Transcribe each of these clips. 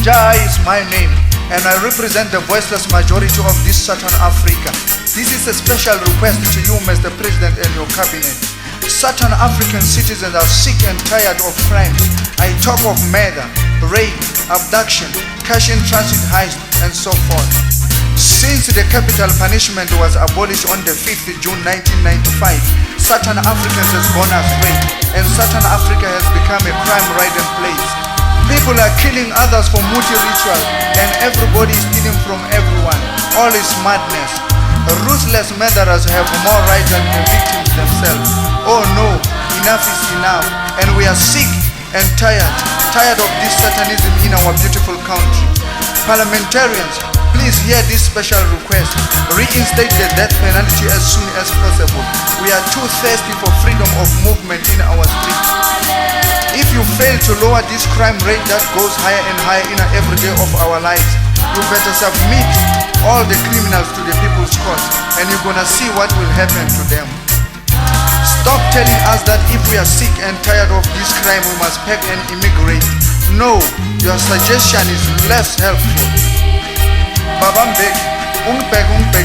Jah is my name, and I represent the voiceless majority of this Southern Africa. This is a special request to you, Mr. President, and your cabinet. Southern African citizens are sick and tired of crime. I talk of murder, rape, abduction, cash in transit heist, and so forth. Since the capital punishment was abolished on the 5th June 1995, Southern Africans has gone astray, and Southern Africa has become a crime-ridden place. People are killing others for moody ritual, and everybody is stealing from everyone. All is madness. Ruthless murderers have more rights than the victims themselves. Oh no, enough is enough, and we are sick and tired of this Satanism in our beautiful country. Parliamentarians, please hear this special request. Reinstate the death penalty as soon as possible. We are too thirsty for freedom of movement in our streets. If you fail to lower this crime rate that goes higher and higher in every day of our lives, you better submit all the criminals to the people's court, and you're gonna see what will happen to them. Stop telling us that if we are sick and tired of this crime, we must pack and immigrate. No, your suggestion is less helpful. Babambek,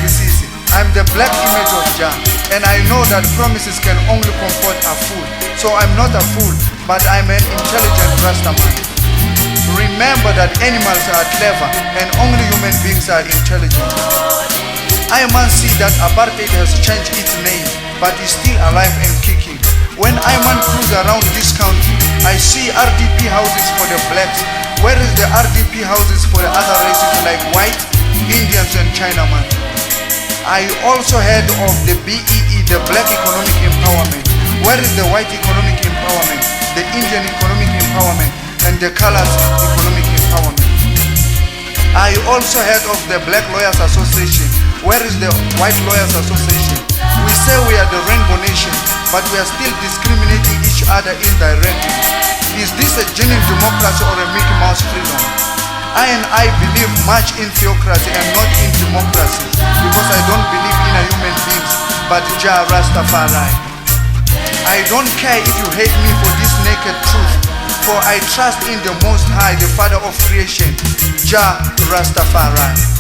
Sisi. I'm the black image of Jah, and I know that promises can only comfort a fool. So I'm not a fool, but I'm an intelligent Rastaman. Remember that animals are clever, and only human beings are intelligent. I must see that apartheid has changed its name, but is still alive and kicking. When I cruise around this country, I see RDP houses for the blacks. Where is the RDP houses for the other races like white, Indians and Chinaman? I also heard of the BEE, the Black Economic Empowerment. Where is the white economic empowerment, the Indian economic empowerment, and the colors economic empowerment? I also heard of the Black Lawyers Association. Where is the White Lawyers Association? We say we are the Rainbow Nation, but we are still discriminating each other indirectly. Is this a genuine democracy or a Mickey Mouse freedom? I believe much in theocracy and not in democracy, because I don't believe in a human beings, but Jah Rastafari. I don't care if you hate me for this naked truth, for I trust in the Most High, the Father of creation, Jah Rastafari.